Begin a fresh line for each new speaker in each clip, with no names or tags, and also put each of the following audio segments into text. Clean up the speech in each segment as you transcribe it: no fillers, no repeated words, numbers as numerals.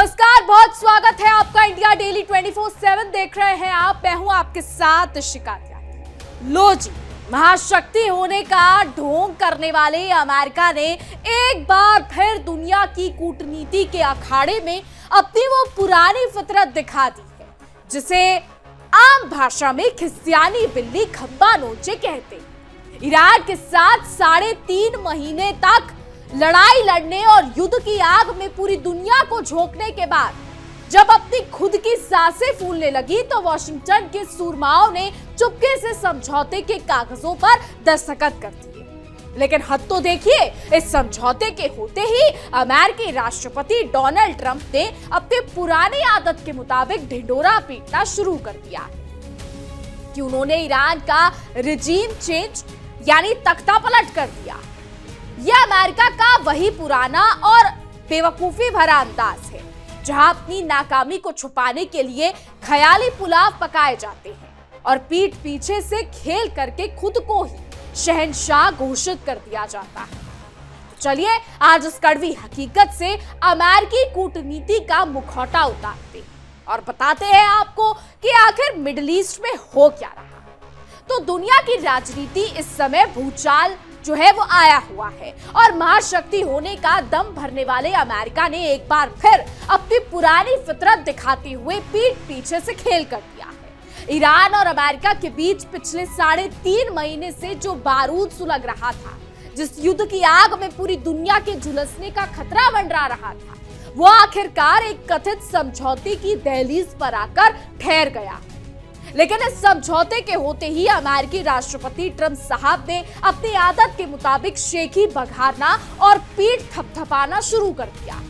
नमस्कार, बहुत स्वागत है आपका इंडिया डेली 24/7 देख रहे हैं आप। मैं हूं आपके साथ शिकायत। लो जी, महाशक्ति होने का ढोंग करने वाले अमेरिका ने एक बार फिर दुनिया की कूटनीति के अखाड़े में अपनी वो पुरानी फितरत दिखा दी है, जिसे आम भाषा में खिसियानी बिल्ली खंबा नोचे कहते हैं। ईरान के साथ 3.5 महीने तक लड़ाई लड़ने और युद्ध की आग में पूरी दुनिया को झोंकने के बाद जब अपनी खुद की सांसें फूलने लगी तो वॉशिंगटन के सूरमाओं ने चुपके से समझौते के कागजों पर दस्तखत कर दिए। लेकिन हद तो देखिए, इस समझौते के होते ही अमेरिकी राष्ट्रपति डोनाल्ड ट्रंप ने अपनी पुरानी आदत के मुताबिक ढिंढोरा पीटना शुरू कर दिया कि उन्होंने ईरान का रिजीम चेंज यानी तख्ता पलट कर दिया। यह अमेरिका का वही पुराना और बेवकूफी भरा अंदाज है जहां अपनी नाकामी को छुपाने के लिए ख्याली पुलाव पकाए जाते हैं और पीठ पीछे से खेल करके खुद को ही शहंशाह घोषित कर दिया जाता है। तो चलिए आज इस कड़वी हकीकत से अमेरिकी कूटनीति का मुखौटा उतारते हैं और बताते हैं आपको कि आखिर मिडिल ईस्ट में हो क्या रहा। तो दुनिया की राजनीति इस समय भूचाल जो है वो आया हुआ है और महाशक्ति होने का दम भरने वाले अमेरिका ने एक बार फिर अपनी पुरानी फितरत दिखाते हुए पीठ पीछे से खेल कर दिया है। ईरान और अमेरिका के बीच पिछले 3.5 महीने से जो बारूद सुलग रहा था, जिस युद्ध की आग में पूरी दुनिया के झुलसने का खतरा मंडरा रहा था, वो आखिरकार एक कथित समझौते की दहलीज पर आकर ठहर गया। लेकिन इस समझौते के होते ही अमेरिकी राष्ट्रपति ट्रंप साहब ने अपनी आदत के मुताबिक शेखी बघारना और पीठ थपथपाना शुरू कर दिया।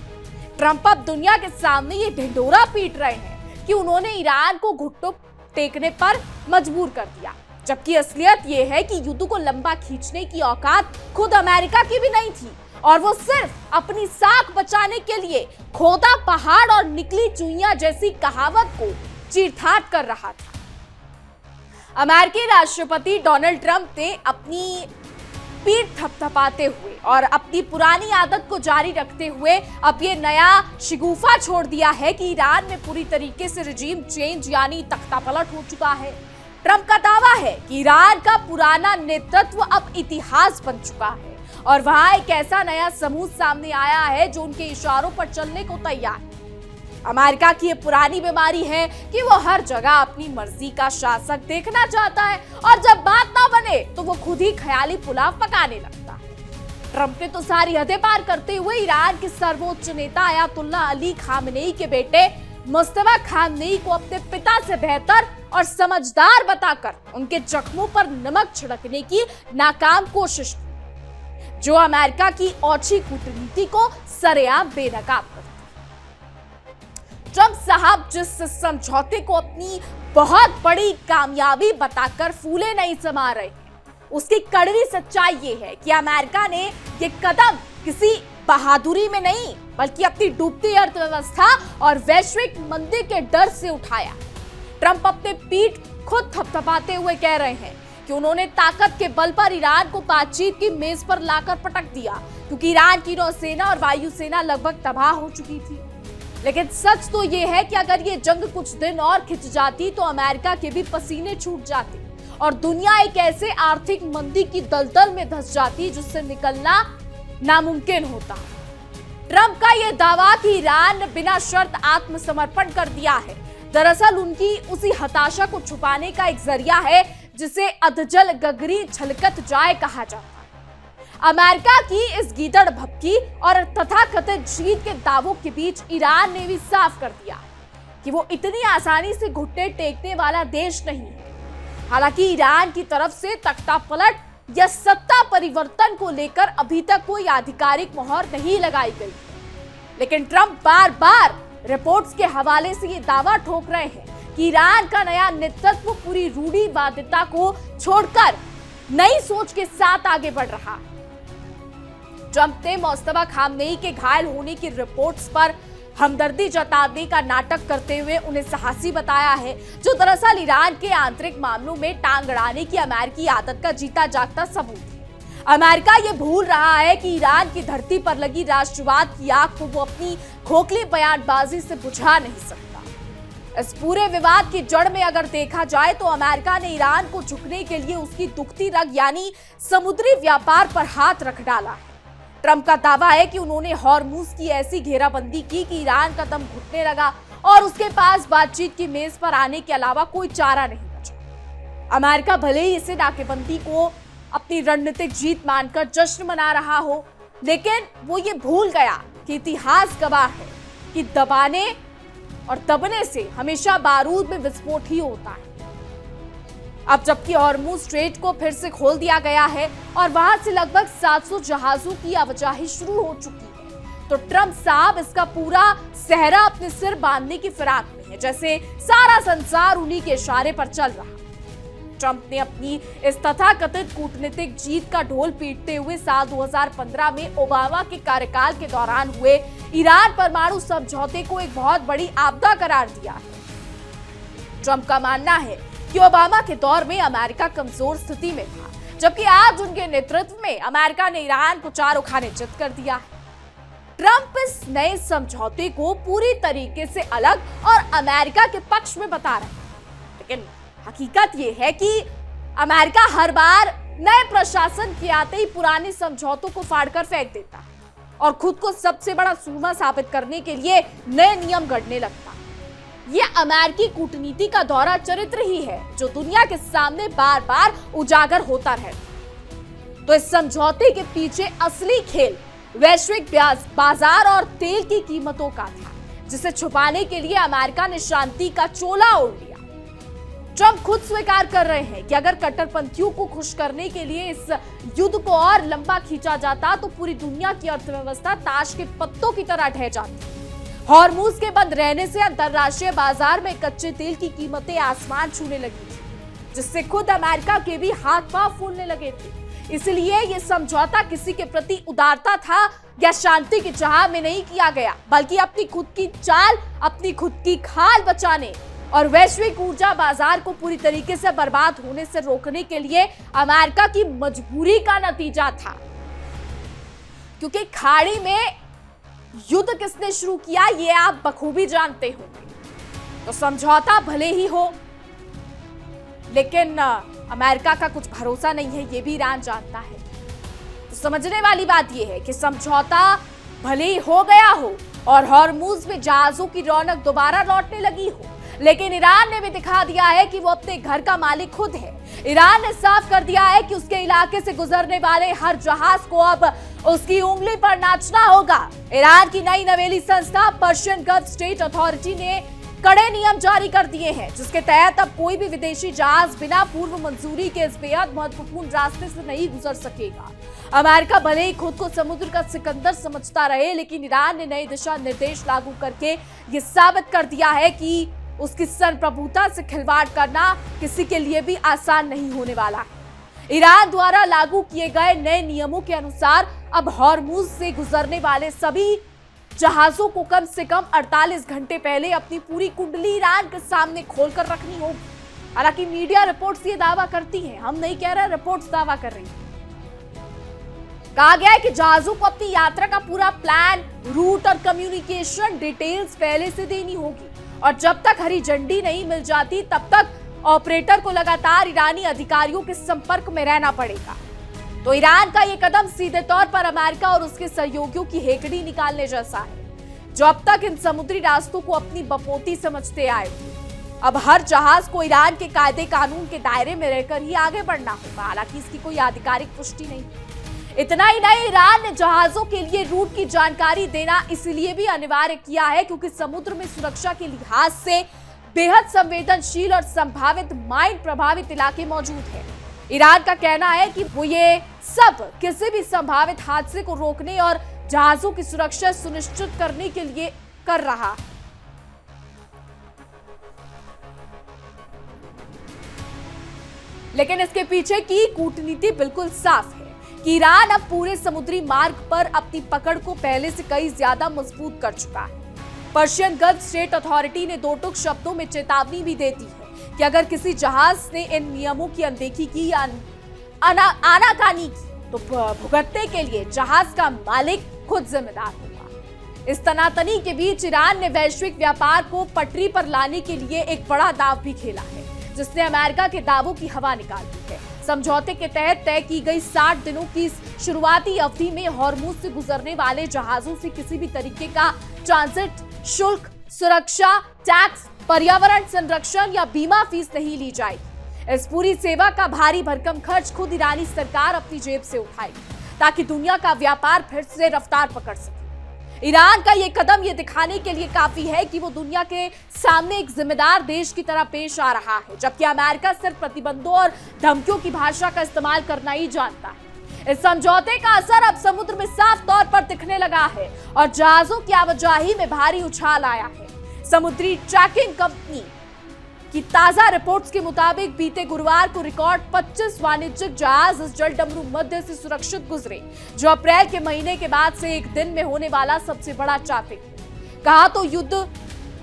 ट्रंप अब दुनिया के सामने ये ढिंढोरा पीट रहे हैं कि उन्होंने ईरान को घुटनों टेकने पर मजबूर कर दिया, जबकि असलियत ये है कि युद्ध को लंबा खींचने की औकात खुद अमेरिका की भी नहीं थी और वो सिर्फ अपनी साख बचाने के लिए खोदा पहाड़ और निकली चुईयां जैसी कहावत को चीरफाड़ कर रहा था। अमेरिकी राष्ट्रपति डोनाल्ड ट्रंप ने अपनी पीठ थपथपाते हुए और अपनी पुरानी आदत को जारी रखते हुए अब ये नया शिगूफा छोड़ दिया है कि ईरान में पूरी तरीके से रिजीम चेंज यानी तख्ता पलट हो चुका है। ट्रंप का दावा है कि ईरान का पुराना नेतृत्व अब इतिहास बन चुका है और वहां एक ऐसा नया समूह सामने आया है जो उनके इशारों पर चलने को तैयार है। अमेरिका की ये पुरानी बीमारी है कि वो हर जगह अपनी मर्जी का शासक देखना चाहता है और जब बात ना बने तो वो खुद ही ख्याली पुलाव पकाने लगता है। ट्रंप ने तो सारी हदें पार करते हुए ईरान के सर्वोच्च नेता अयातुल्ला अली खामेनेई के बेटे मुस्तफा खामेनेई को अपने पिता से बेहतर और समझदार बताकर उनके जख्मों पर नमक छिड़कने की नाकाम कोशिश की, जो अमेरिका की ओछी कूटनीति को सरेआम बेनकाब कर। ट्रंप साहब जिस समझौते को अपनी बहुत बड़ी कामयाबी बताकर फूले नहीं समा रहे, उसकी कड़वी सच्चाई ये है कि अमेरिका ने ये कदम किसी बहादुरी में नहीं बल्कि अपनी डूबती अर्थव्यवस्था और वैश्विक मंदी के डर से उठाया। ट्रंप अपने पीठ खुद थपथपाते हुए कह रहे हैं कि उन्होंने ताकत के बल पर ईरान को बातचीत की मेज पर लाकर पटक दिया, क्योंकि ईरान की नौसेना और वायुसेना लगभग तबाह हो चुकी थी। लेकिन सच तो ये है कि अगर ये जंग कुछ दिन और खिंच जाती तो अमेरिका के भी पसीने छूट जाते और दुनिया एक ऐसे आर्थिक मंदी की दलदल में धंस जाती जिससे निकलना नामुमकिन होता। ट्रंप का यह दावा कि ईरान ने बिना शर्त आत्मसमर्पण कर दिया है, दरअसल उनकी उसी हताशा को छुपाने का एक जरिया है जिसे अधजल गगरी छलकत जाए कहा जाता है। अमेरिका की इस गीदड़ भभकी और तथाकथित जीत के दावों के बीच ईरान ने भी साफ कर दिया कि वो इतनी आसानी से घुटने टेकने वाला देश नहीं है। हालांकि ईरान की तरफ से तख्ता पलट या सत्ता परिवर्तन को लेकर अभी तक कोई आधिकारिक मोहर नहीं लगाई गई, लेकिन ट्रंप बार बार रिपोर्ट्स के हवाले से ये दावा ठोक रहे हैं कि ईरान का नया नेतृत्व पूरी रूढ़िवादिता को छोड़कर नई सोच के साथ आगे बढ़ रहा है। ट्रंप ने मुस्तफा खामेनेई के घायल होने की रिपोर्ट्स पर हमदर्दी जताने का नाटक करते हुए उन्हें साहसी बताया है, जो दरअसल ईरान के आंतरिक मामलों में टांग अड़ाने की अमेरिकी आदत का जीता जागता सबूत है। अमेरिका ये भूल रहा है कि ईरान की धरती पर लगी राष्ट्रवाद की आग को वो अपनी खोखली बयानबाजी से बुझा नहीं सकता। इस पूरे विवाद की जड़ में अगर देखा जाए तो अमेरिका ने ईरान को झुकने के लिए उसकी दुखती रग यानी समुद्री व्यापार पर हाथ रख डाला है। ट्रंप का दावा है कि उन्होंने हॉर्मुज की ऐसी घेराबंदी की कि ईरान का दम घुटने लगा और उसके पास बातचीत की मेज पर आने के अलावा कोई चारा नहीं बचा। अमेरिका भले ही इसे नाकेबंदी को अपनी रणनीतिक जीत मानकर जश्न मना रहा हो, लेकिन वो ये भूल गया कि इतिहास गवाह है कि दबाने और दबने से हमेशा बारूद में विस्फोट ही होता है। अब जबकि हॉर्मुज स्ट्रेट को फिर से खोल दिया गया है और वहां से लगभग 700 जहाजों की आवाजाही शुरू हो चुकी है, तो ट्रंप साहब इसका पूरा सहरा अपने सिर बांधने की फिराक में है, जैसे सारा संसार उन्हीं के इशारे पर चल रहा है। ट्रंप ने अपनी इस तथाकथित कूटनीतिक जीत का ढोल पीटते हुए साल 2015 में ओबामा के कार्यकाल के दौरान हुए ईरान परमाणु समझौते को एक बहुत बड़ी आपदा करार दिया है। ट्रंप का मानना है कि ओबामा के दौर में अमेरिका कमजोर स्थिति में था, जबकि आज उनके नेतृत्व में अमेरिका ने ईरान को चारों खाने चित कर दिया है। ट्रंप इस नए समझौते को पूरी तरीके से अलग और अमेरिका के पक्ष में बता रहे हैं, लेकिन हकीकत यह है कि अमेरिका हर बार नए प्रशासन के आते ही पुराने समझौतों को फाड़कर फेंक देता है और खुद को सबसे बड़ा सूरमा साबित करने के लिए नए नियम गढ़ने लगता है। यह अमेरिकी कूटनीति का दौरा चरित्र ही है जो दुनिया के सामने बार बार उजागर होता रहता। तो इस समझौते के पीछे असली खेल वैश्विक बाजार और तेल की कीमतों का था, जिसे छुपाने के लिए अमेरिका ने शांति का चोला ओढ़ लिया। ट्रंप खुद स्वीकार कर रहे हैं कि अगर कट्टरपंथियों को खुश करने के लिए इस युद्ध को और लंबा खींचा जाता तो पूरी दुनिया की अर्थव्यवस्था ताश के पत्तों की तरह ढह जाती। हॉर्मुज के बंद रहने से अंतरराष्ट्रीय बाजार में कच्चे तेल की कीमतें आसमान छूने लगी थी, जिससे खुद अमेरिका के भी हाथ पांव फूलने लगे थे। इसलिए ये समझौता किसी के प्रति उदारता था या शांति की चाह में नहीं किया गया, बल्कि अपनी खुद की चाल, अपनी खुद की खाल बचाने और वैश्विक ऊर्जा बाजार को पूरी तरीके से बर्बाद होने से रोकने के लिए अमेरिका की मजबूरी का नतीजा था। क्योंकि खाड़ी में युद्ध किसने शुरू किया ये आप बखूबी जानते हो। तो समझौता भले ही हो, लेकिन अमेरिका का कुछ भरोसा नहीं है, ये भी ईरान जानता है। तो समझने वाली बात यह है कि समझौता भले ही हो गया हो और हॉर्मुज में जहाजों की रौनक दोबारा लौटने लगी हो, लेकिन ईरान ने भी दिखा दिया है कि वो अपने घर का मालिक खुद है। ईरान ने साफ कर दिया है कि उसके इलाके से गुजरने वाले हर जहाज को अब उसकी उंगली पर नाचना होगा। ईरान की नई नवेली संस्था पर्शियन गल्फ स्टेट अथॉरिटी ने कड़े नियम जारी कर दिए हैं, जिसके तहत अब कोई भी विदेशी जहाज बिना पूर्व मंजूरी के इस बेहद महत्वपूर्ण रास्ते से नहीं गुजर सकेगा। अमेरिका भले ही खुद को समुद्र का सिकंदर समझता रहे, लेकिन ईरान ने नए दिशा निर्देश लागू करके ये साबित कर दिया है कि उसकी संप्रभुता से खिलवाड़ करना किसी के लिए भी आसान नहीं होने वाला है। ईरान द्वारा लागू किए गए नए नियमों के अनुसार अब हॉर्मुज से गुजरने वाले सभी जहाजों को कम से कम 48 घंटे पहले अपनी पूरी कुंडली ईरान के सामने खोलकर रखनी होगी। हालांकि मीडिया रिपोर्ट्स ये दावा करती हैं, हम नहीं कह रहे, रिपोर्ट्स दावा कर रही हैं। कहा गया है कि जहाजों को अपनी यात्रा का पूरा प्लान, रूट और कम्युनिकेशन डिटेल्स पहले से देनी होगी और जब तक हरी झंडी नहीं मिल जाती तब तक ऑपरेटर को लगातार ईरानी अधिकारियों के संपर्क में रहना पड़ेगा। तो ईरान का यह कदम सीधे तौर पर अमेरिका और उसके सहयोगियों की हेकड़ी निकालने जैसा है, जो अब तक इन समुद्री रास्तों को अपनी बपोती समझते आए थे। अब हर जहाज को ईरान के कायदे कानून के दायरे में रहकर ही आगे बढ़ना होगा। हालांकि इसकी कोई आधिकारिक पुष्टि नहीं। इतना ही नहीं, ईरान ने जहाजों के लिए रूट की जानकारी देना इसलिए भी अनिवार्य किया है क्योंकि समुद्र में सुरक्षा के लिहाज से बेहद संवेदनशील और संभावित माइन प्रभावित इलाके मौजूद हैं। ईरान का कहना है कि वो ये सब किसी भी संभावित हादसे को रोकने और जहाजों की सुरक्षा सुनिश्चित करने के लिए कर रहा है। लेकिन इसके पीछे की कूटनीति बिल्कुल साफ है कि ईरान अब पूरे समुद्री मार्ग पर अपनी पकड़ को पहले से कई ज्यादा मजबूत कर चुका है। पर्शियन गल्फ स्टेट अथॉरिटी ने दो टूक शब्दों में चेतावनी भी देती है कि अगर किसी जहाज ने इन नियमों की अनदेखी की या आनाकानी की तो भुगतने के लिए जहाज का मालिक खुद जिम्मेदार होगा। इस तनातनी के बीच ईरान ने वैश्विक व्यापार को पटरी पर लाने के लिए एक बड़ा दांव भी खेला है, जिसने अमेरिका के दावों की हवा निकाल दी है। समझौते के तहत तय की गई 60 दिनों की शुरुआती अवधि में हॉर्मुज से गुजरने वाले जहाजों से किसी भी तरीके का ट्रांजिट शुल्क, सुरक्षा, टैक्स, पर्यावरण संरक्षण या बीमा फीस नहीं ली जाएगी। इस पूरी सेवा का भारी भरकम खर्च खुद ईरानी सरकार अपनी जेब से उठाएगी, ताकि दुनिया का व्यापार फिर से रफ्तार पकड़ सके। ईरान का ये कदम ये दिखाने के लिए काफी है कि वो दुनिया के सामने एक जिम्मेदार देश की तरह पेश आ रहा है, जबकि अमेरिका सिर्फ प्रतिबंधों और धमकियों की भाषा का इस्तेमाल करना ही जानता है। इस समझौते का असर अब समुद्र में साफ तौर पर दिखने लगा है और जहाजों की आवाजाही में भारी उछाल आया है। समुद्री ट्रैकिंग कंपनी की ताजा रिपोर्ट्स के मुताबिक बीते गुरुवार को रिकॉर्ड 25 वाणिज्यिक जहाज इस जलडमरू मध्य से सुरक्षित गुजरे, जो अप्रैल के महीने के बाद से एक दिन में होने वाला सबसे बड़ा ट्रैफिक है। कहा तो युद्ध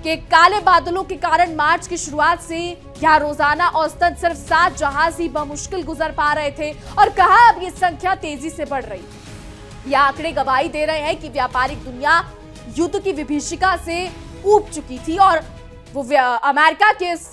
के काले बादलों के कारण मार्च की शुरुआत से यहाँ रोजाना औसतन सिर्फ 7 जहाज ही बमुश्किल गुजर पा रहे थे, और कहा अब ये संख्या तेजी से बढ़ रही है। ये आंकड़े गवाही दे रहे हैं कि व्यापारिक दुनिया युद्ध की विभीषिका से ऊब चुकी थी और वो अमेरिका के इस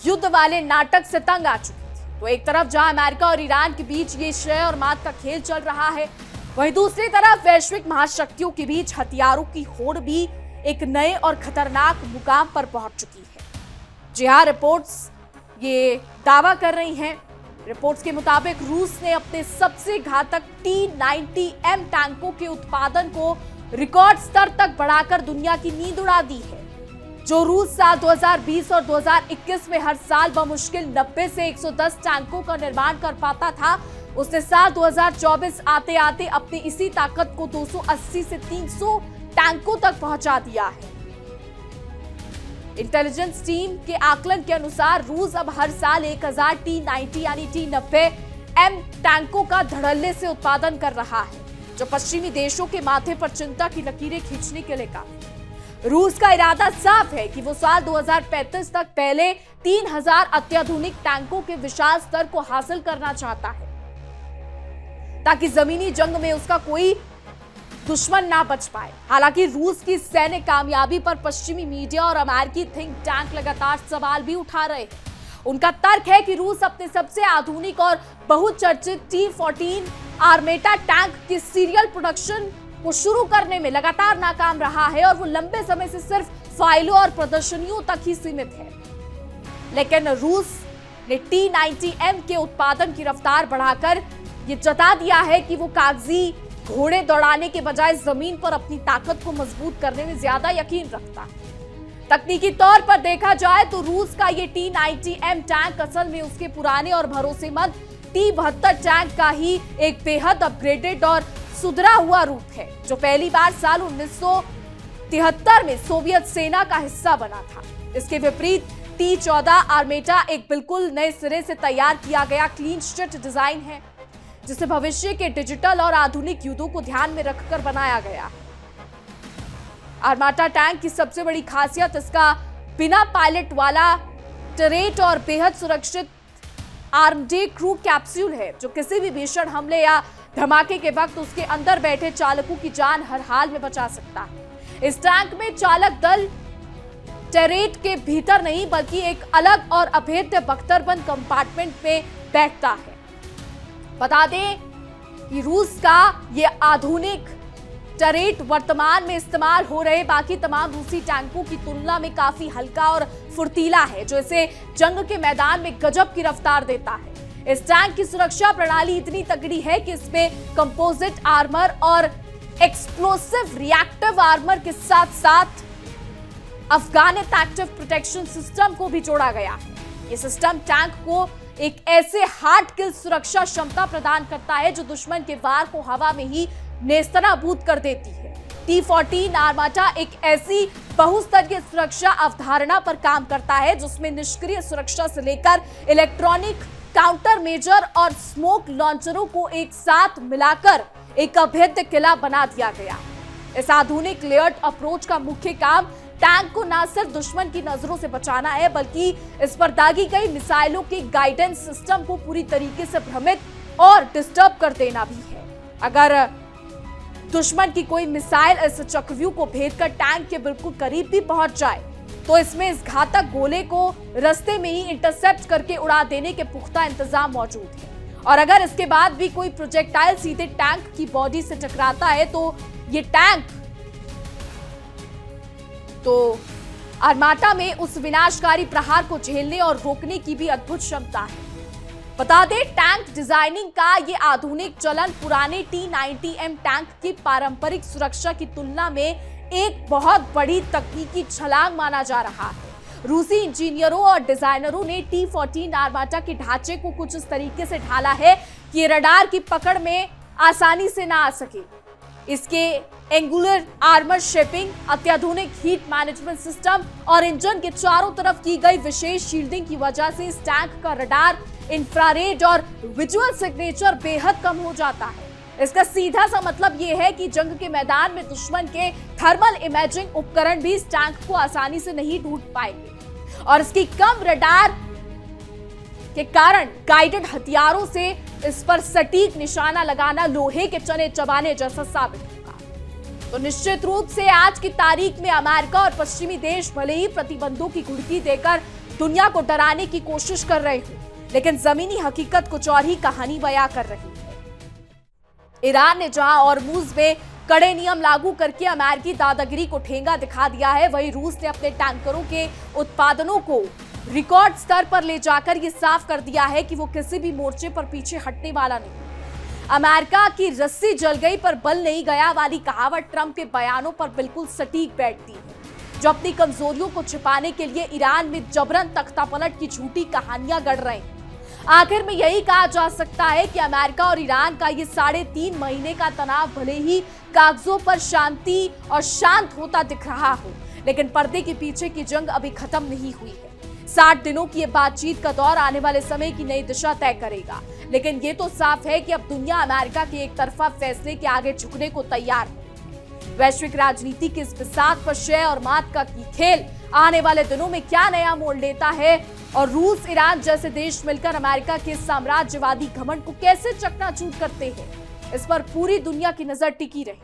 युद्ध वाले नाटक से तंग आ चुकी थी। तो एक तरफ जहां अमेरिका और ईरान के बीच ये शय और मात का खेल चल रहा है, वहीं दूसरी तरफ वैश्विक महाशक्तियों के बीच हथियारों की होड़ भी एक नए और खतरनाक मुकाम पर पहुंच चुकी है। जी हाँ, रिपोर्ट्स ये दावा कर रही हैं। रिपोर्ट्स के मुताबिक रूस ने अपने सबसे घातक T-90M टैंकों के उत्पादन को रिकॉर्ड स्तर तक बढ़ाकर दुनिया की नींद उड़ा दी है। जो रूस साल 2020 और 2021 में हर साल बमुश्किल 90 से 110 टैंकों का निर्माण कर पाता था, उसने साल 2024 आते आते अपनी इसी ताकत को 280 से 300 टैंकों तक पहुंचा दिया है। इंटेलिजेंस टीम के आकलन के अनुसार रूस अब हर साल 1000 T-90 यानी T-90M टैंकों का धड़ल्ले से उत्पादन कर रहा है, जो पश्चिमी देशों के माथे पर चिंता की लकीरें खींचने के लिए काफी। रूस का इरादा साफ है कि वो साल 2035 तक पहले 3000 अत्याधुनिक टैंकों के विशाल स्तर को हासिल करना चाहता है, ताकि जमीनी जंग में उसका कोई दुश्मन ना बच पाए। हालांकि रूस की सैन्य कामयाबी पर पश्चिमी मीडिया और अमेरिकी थिंक टैंक लगातार सवाल भी उठा रहे हैं। उनका तर्क है कि रूस अपने सबसे आधुनिक और बहुचर्चित T-14 आर्मेटा टैंक की सीरियल प्रोडक्शन को शुरू करने में लगातार नाकाम रहा है और वो लंबे समय से सिर्फ फाइलों और प्रदर्शनियों तक ही सीमित है। लेकिन रूस ने T-90M के उत्पादन की रफ्तार बढ़ाकर ये जता दिया है कि वो कागजी घोड़े दौड़ाने के बजाय जमीन पर अपनी ताकत को मजबूत करने में ज्यादा यकीन रखता है। तकनीकी तौर पर देखा जाए तो रूस का ये T-90M टैंक असल में उसके पुराने और भरोसेमंद T-72 टैंक का ही एक बेहद अपग्रेडेड और सुधरा हुआ रूप है, जो पहली बार साल 1973 में सोवियत सेना का हिस्सा बना था। इसके विपरीत T-14 आर्मेटा एक बिल्कुल नए सिरे से तैयार किया गया क्लीन स्ट्रिट डिजाइन है, जिसे भविष्य के डिजिटल और आधुनिक युद्धों को ध्यान में रखकर बनाया गया। आर्माटा टैंक की सबसे बड़ी खासियत इसका बिना पायलट वाला टरेट और बेहद सुरक्षित आर्मडे क्रू कैप्सूल है, जो किसी भी भीषण हमले या धमाके के वक्त उसके अंदर बैठे चालकों की जान हर हाल में बचा सकता है। इस टैंक में चालक दल टरेट के भीतर नहीं बल्कि एक अलग और अभेद्य बख्तरबंद कंपार्टमेंट में बैठता है। बता दें कि रूस का ये आधुनिक टरेट वर्तमान में इस्तेमाल हो रहे बाकी तमाम रूसी टैंकों की तुलना में काफी हल्का और फुर्तीला है, जो इसे जंग के मैदान में गजब की रफ्तार देता है। इस टैंक की सुरक्षा प्रणाली इतनी तगड़ी है कि इसमें कंपोजिट आर्मर और एक्सप्लोसिव रिएक्टिव आर्मर के साथ साथ अफगानित एक्टिव प्रोटेक्शन सिस्टम को भी जोड़ा गया है। ये सिस्टम टैंक को एक ऐसे हार्ड किल सुरक्षा क्षमता प्रदान करता है जो दुश्मन के वार को हवा में ही नेस्तनाबूद कर देती है। T-14 आर्माटा एक ऐसी बहुस्तरीय सुरक्षा अवधारणा पर काम करता है जिसमें निष्क्रिय सुरक्षा से लेकर इलेक्ट्रॉनिक काउंटर मेजर और स्मोक लॉन्चरों को एक साथ मिलाकर एक अभेद्य किला बना दिया गया। इस आधुनिक लेयर्ड अप्रोच का मुख्य काम टैंक को न सिर्फ दुश्मन की नजरों से बचाना है, बल्कि इस पर दागी गई मिसाइलों के गाइडेंस सिस्टम को पूरी तरीके से भ्रमित और डिस्टर्ब कर देना भी है। अगर दुश्मन की कोई मिसाइल इस चक्रव्यूह को भेदकर टैंक के बिल्कुल करीब भी पहुंच जाए तो इसमें इस घातक गोले को रास्ते में ही इंटरसेप्ट करके उड़ा देने के पुख्ता इंतजाम मौजूद है। और अगर इसके बाद भी कोई प्रोजेक्टाइल सीधे टैंक की बॉडी से टकराता है तो ये टैंक तो आर्माटा में उस विनाशकारी प्रहार को झेलने और रोकने की भी अद्भुत क्षमता है। बता दें, टैंक डिजाइनिंग का ये आधुनिक चलन पुराने T-90M टैंक की पारंपरिक सुरक्षा की तुलना में एक बहुत बड़ी तकनीकी छलांग माना जा रहा है। रूसी इंजीनियरों और डिजाइनरों ने T-14 आर्माटा के ढांचे को कुछ इस तरीके से ढाला है कि रडार की पकड़ में आसानी से ना आ सके। इसके एंगुलर आर्मर शेपिंग, अत्याधुनिक हीट मैनेजमेंट सिस्टम और इंजन के चारों तरफ की गई विशेष शील्डिंग की वजह से इस टैंक का रडार, इंफ्रारेड और विजुअल सिग्नेचर बेहद कम हो जाता है। इसका सीधा सा मतलब यह है कि जंग के मैदान में दुश्मन के थर्मल इमेजिंग उपकरण भी इस टैंक को आसानी से नहीं ढूंढ पाएंगे और इसकी कम रडार के कारण गाइडेड हथियारों से इस पर सटीक निशाना लगाना लोहे के चने चबाने जैसा साबित होगा। तो निश्चित रूप से आज की तारीख में अमेरिका और पश्चिमी देश भले ही प्रतिबंधों की घुड़की देकर दुनिया को डराने की कोशिश कर रहे हो, लेकिन जमीनी हकीकत कुछ और ही कहानी बयां कर रही है। ईरान ने जहां हॉर्मुज़ में कड़े नियम लागू करके अमेरिकी दादागिरी को ठेंगा दिखा दिया है, वहीं रूस ने अपने टैंकरों के उत्पादनों को रिकॉर्ड स्तर पर ले जाकर ये साफ कर दिया है कि वो किसी भी मोर्चे पर पीछे हटने वाला नहीं। अमेरिका की रस्सी जल गई पर बल नहीं गया वाली कहावत ट्रंप के बयानों पर बिल्कुल सटीक बैठती है, जो अपनी कमजोरियों को छिपाने के लिए ईरान में जबरन तख्तापलट की झूठी कहानियां गढ़ रहे हैं। आखिर में यही कहा जा सकता है कि अमेरिका और ईरान का ये 3.5 महीने का तनाव भले ही कागजों पर शांति और शांत होता दिख रहा हो, लेकिन पर्दे के पीछे की जंग अभी खत्म नहीं हुई है। 60 दिनों की ये बातचीत का दौर आने वाले समय की नई दिशा तय करेगा, लेकिन ये तो साफ है कि अब दुनिया अमेरिका के एक तरफा फैसले के आगे झुकने को तैयार है। वैश्विक राजनीति के इस बिसात पर शय और मात का खेल आने वाले दिनों में क्या नया मोड़ लेता है और रूस, ईरान जैसे देश मिलकर अमेरिका के साम्राज्यवादी घमंड को कैसे चकनाचूर करते हैं, इस पर पूरी दुनिया की नजर टिकी रही।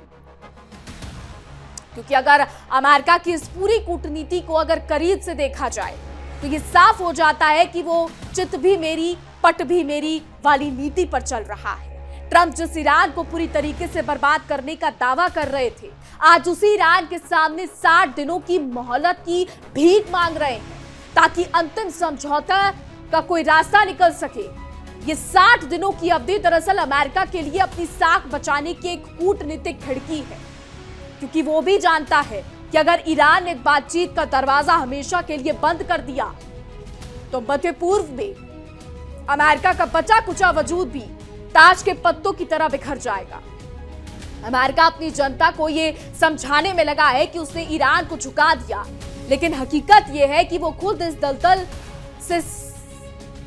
क्योंकि अगर अमेरिका की इस पूरी कूटनीति को अगर करीब से देखा जाए तो ये साफ हो जाता है कि वो चित भी मेरी पट भी मेरी वाली नीति पर चल रहा है। ट्रंप जिस ईरान को पूरी तरीके से बर्बाद करने का दावा कर रहे थे, आज उसी ईरान के सामने 60 दिनों की मोहलत की भीख मांग रहे हैं ताकि अंतिम समझौता का कोई रास्ता निकल सके। ये 60 दिनों की अवधि दरअसल अमेरिका के लिए अपनी साख बचाने की एक कूटनीतिक खिड़की है, क्योंकि वो भी जानता है कि अगर ईरान ने बातचीत का दरवाजा हमेशा के लिए बंद कर दिया तो मध्य पूर्व में अमेरिका का बचा कुचा वजूद भी ताज के पत्तों की तरह बिखर जाएगा। अमेरिका अपनी जनता को ये समझाने में लगा है कि उसने ईरान को झुका दिया, लेकिन हकीकत यह है कि वो खुद इस दलदल से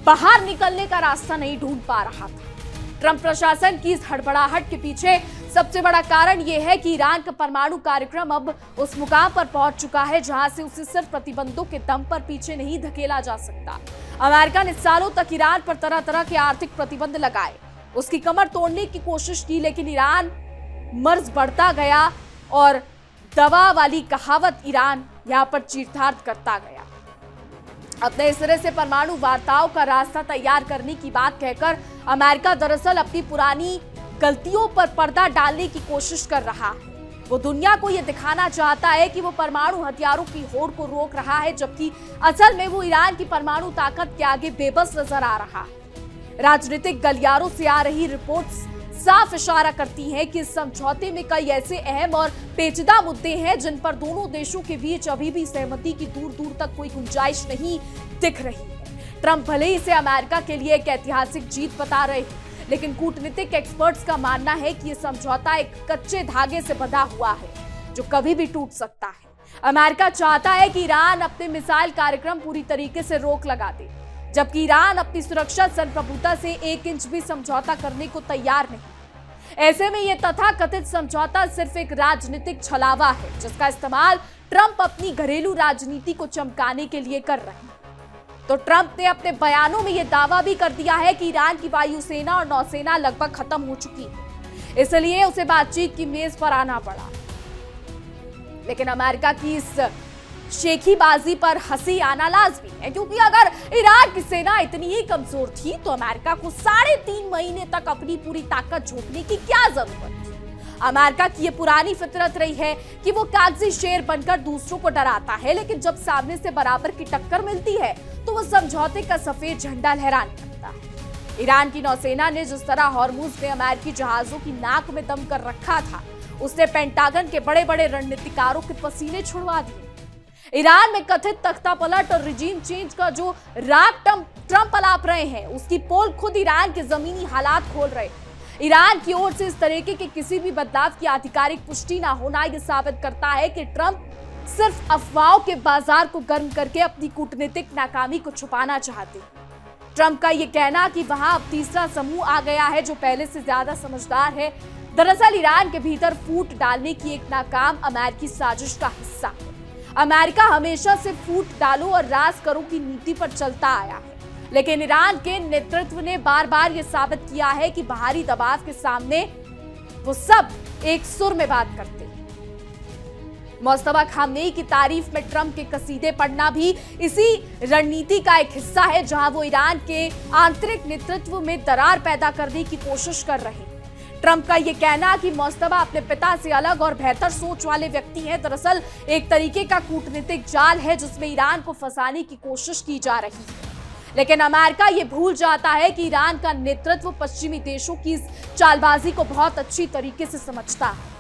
बाहर निकलने का रास्ता नहीं ढूंढ पा रहा था। ट्रंप प्रशासन की इस हड़बड़ाहट के पीछे सबसे बड़ा कारण यह है कि ईरान का परमाणु कार्यक्रम अब उस मुकाम पर पहुंच चुका है जहां से उसे सिर्फ प्रतिबंधों के दम पर पीछे नहीं धकेला जा सकता। अमेरिका ने सालों तक ईरान पर तरह तरह के आर्थिक प्रतिबंध लगाए, उसकी कमर तोड़ने की कोशिश की, लेकिन ईरान मर्ज बढ़ता गया और दवा वाली कहावत ईरान यहां पर चीरधार करता गया। अपने सिरे से परमाणु वार्ताओं का रास्ता तैयार करने की बात कहकर अमेरिका दरअसल अपनी पुरानी गलतियों पर पर्दा डालने की कोशिश कर रहा है। वो दुनिया को ये दिखाना चाहता है कि वो परमाणु हथियारों की होड़ को रोक रहा है, जबकि असल में वो ईरान की परमाणु ताकत के आगे बेबस नजर आ रहा है। राजनीतिक गलियारों से आ रही रिपोर्ट्स साफ इशारा करती हैं कि इस समझौते में कई ऐसे अहम और पेचीदा मुद्दे हैं जिन पर दोनों देशों के बीच अभी भी सहमति की दूर दूर तक कोई गुंजाइश नहीं दिख रही है। ट्रंप भले ही इसे अमेरिका के लिए एक ऐतिहासिक जीत बता रहे हैं, लेकिन कूटनीतिक एक्सपर्ट्स का मानना है कि यह समझौता एक कच्चे धागे से बंधा हुआ है जो कभी भी टूट सकता है। अमेरिका चाहता है कि ईरान अपने मिसाइल कार्यक्रम पूरी तरीके से रोक लगा दे, जबकि ईरान अपनी सुरक्षा संप्रभुता से 1 इंच भी समझौता करने को तैयार नहीं। ऐसे में यह तथाकथित समझौता सिर्फ एक राजनीतिक छलावा है जिसका इस्तेमाल ट्रंप अपनी घरेलू राजनीति को चमकाने के लिए कर रहे हैं। तो ट्रंप ने अपने बयानों में यह दावा भी कर दिया है कि ईरान की वायुसेना और नौसेना लगभग खत्म हो चुकी है, इसलिए उसे बातचीत की मेज पर आना पड़ा। लेकिन अमेरिका की इस शेखीबाजी पर हंसी आना लाजमी है, क्योंकि अगर ईरान की सेना इतनी ही कमजोर थी तो अमेरिका को 3.5 महीने तक अपनी पूरी ताकत झोंकने की क्या जरूरत थी। अमेरिका की ये पुरानी फितरत रही है कि वो कागजी शेर बनकर दूसरों को डराता है, लेकिन जब सामने से बराबर की टक्कर मिलती है तो वो समझौते का सफेद झंडा लहराने लगता है। ईरान की नौसेना ने जिस तरह हॉर्मुज में अमेरिकी जहाजों की नाक में दम कर रखा था, उसने पेंटागन के बड़े बड़े रणनीतिकारों के पसीने छुड़वा दिए। ईरान में कथित तख्ता पलट और रिजीम चेंज का जो राग ट्रंप अलाप रहे हैं, उसकी पोल खुद ईरान के जमीनी हालात खोल रहे हैं। ईरान की ओर से इस तरीके के किसी भी बदलाव की आधिकारिक पुष्टि ना होना यह साबित करता है कि ट्रंप सिर्फ अफवाहों के बाजार को गर्म करके अपनी कूटनीतिक नाकामी को छुपाना चाहते हैं। ट्रंप का यह कहना कि वहां अब तीसरा समूह आ गया है जो पहले से ज्यादा समझदार है, दरअसल ईरान के भीतर फूट डालने की एक नाकाम अमेरिकी साजिश का हिस्सा है। अमेरिका हमेशा से फूट डालो और राज करो की नीति पर चलता आया है, लेकिन ईरान के नेतृत्व ने बार बार यह साबित किया है कि बाहरी दबाव के सामने वो सब एक सुर में बात करते हैं। मुस्तफा खामनेई की तारीफ में ट्रंप के कसीदे पढ़ना भी इसी रणनीति का एक हिस्सा है, जहां वो ईरान के आंतरिक नेतृत्व में दरार पैदा करने की कोशिश कर रहे हैं। ट्रंप का यह कहना कि मुस्तफा अपने पिता से अलग और बेहतर सोच वाले व्यक्ति हैं, दरअसल एक तरीके का कूटनीतिक जाल है जिसमें ईरान को फंसाने की कोशिश की जा रही है। लेकिन अमेरिका ये भूल जाता है कि ईरान का नेतृत्व पश्चिमी देशों की इस चालबाजी को बहुत अच्छी तरीके से समझता है।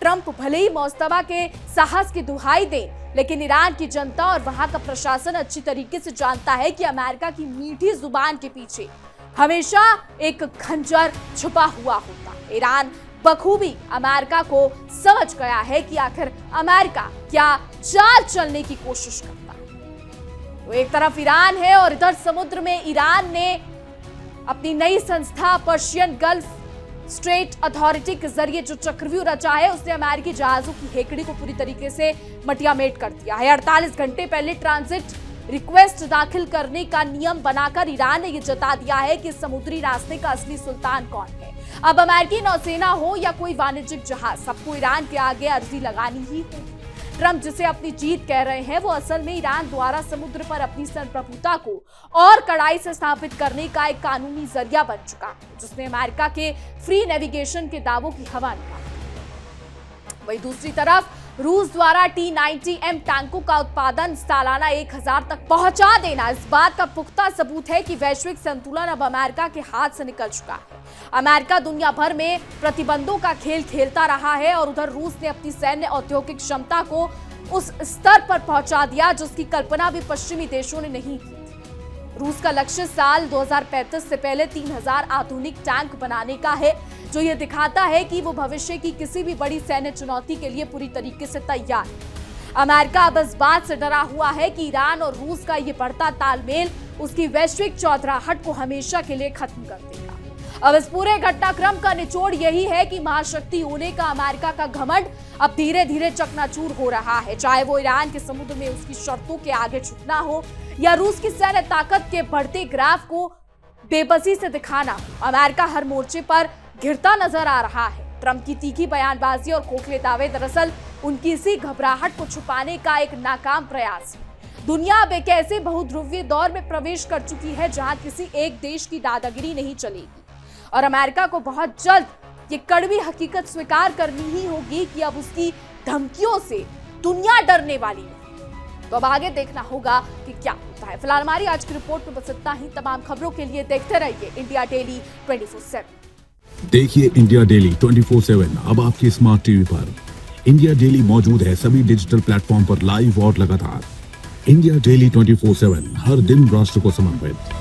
ट्रंप भले ही मुस्तफा के साहस की दुहाई दे, लेकिन ईरान की जनता और वहां का प्रशासन अच्छी तरीके से जानता है कि अमेरिका की मीठी जुबान के पीछे हमेशा एक खंजर छुपा हुआ होता है। ईरान बखूबी अमेरिका को समझ गया है कि आखिर अमेरिका क्या चाल चलने की कोशिश करता है। तो एक तरफ ईरान है और इधर समुद्र में ईरान ने अपनी नई संस्था पर्शियन गल्फ स्ट्रेट अथॉरिटी के जरिए जो चक्रव्यूह रचा है, उसने अमेरिकी जहाजों की हेकड़ी को पूरी तरीके से मटियामेट कर दिया है। 48 घंटे पहले ट्रांजिट रिक्वेस्ट दाखिल करने का नियम बनाकर ईरान ने यह जता दिया है कि समुद्री रास्ते का असली सुल्तान कौन है। अब अमेरिकी नौसेना हो या कोई वाणिज्यिक जहाज, सबको ईरान के आगे अर्जी लगानी ही होगी। ट्रंप जिसे अपनी जीत कह रहे हैं, वो असल में ईरान द्वारा समुद्र पर अपनी संप्रभुता को और कड़ाई से स्थापित करने का एक कानूनी जरिया बन चुका है, जिसने अमेरिका के फ्री नेविगेशन के दावों की हवा निकाली। वहीं दूसरी तरफ रूस द्वारा T-90M टैंकों का उत्पादन सालाना 1000 तक पहुंचा देना इस बात का पुख्ता सबूत है कि वैश्विक संतुलन अब अमेरिका के हाथ से निकल चुका है। अमेरिका दुनिया भर में प्रतिबंधों का खेल खेलता रहा है और उधर रूस ने अपनी सैन्य औद्योगिक क्षमता को उस स्तर पर पहुंचा दिया जिसकी कल्पना भी पश्चिमी देशों ने नहीं की। रूस का लक्ष्य साल 2035 से पहले 3000 आधुनिक टैंक बनाने का है, जो यह दिखाता है कि वो भविष्य की किसी भी बड़ी सैन्य चुनौती के लिए पूरी तरीके से तैयार है। अमेरिका अब इस बात से डरा हुआ है कि ईरान और रूस का ये बढ़ता तालमेल उसकी वैश्विक चौधराहट को हमेशा के लिए खत्म कर देगा। अब इस पूरे घटनाक्रम का निचोड़ यही है कि महाशक्ति होने का अमेरिका का घमंड अब धीरे धीरे चकनाचूर हो रहा है, चाहे वो ईरान के समुद्र में उसकी शर्तों के आगे झुकना हो या रूस की सैन्य ताकत के बढ़ते ग्राफ को बेबसी से दिखाना हो। अमेरिका हर मोर्चे पर घिरता नजर आ रहा है। ट्रंप की तीखी बयानबाजी और खोखले दावे दरअसल उनकी इसी घबराहट को छुपाने का एक नाकाम प्रयास है। दुनिया अब एक ऐसे बहुध्रुवीय दौर में प्रवेश कर चुकी है जहां किसी एक देश की दादागिरी नहीं चलेगी और अमेरिका को बहुत जल्द ये कड़वी हकीकत स्वीकार करनी ही होगी कि अब उसकी धमकियों से दुनिया डरने वाली है। तो अब आगे देखना होगा कि क्या होता है। फिलहाल हमारी आज की रिपोर्ट में बस इतना ही। तमाम खबरों के लिए देखते रहिए इंडिया डेली 24/7।
देखिए इंडिया डेली 24/7 अब आपकी स्मार्ट टीवी पर। इंडिया डेली मौजूद है सभी डिजिटल प्लेटफॉर्म पर लाइव और लगातार। इंडिया डेली 24/7 हर दिन राष्ट्र को समर्पित।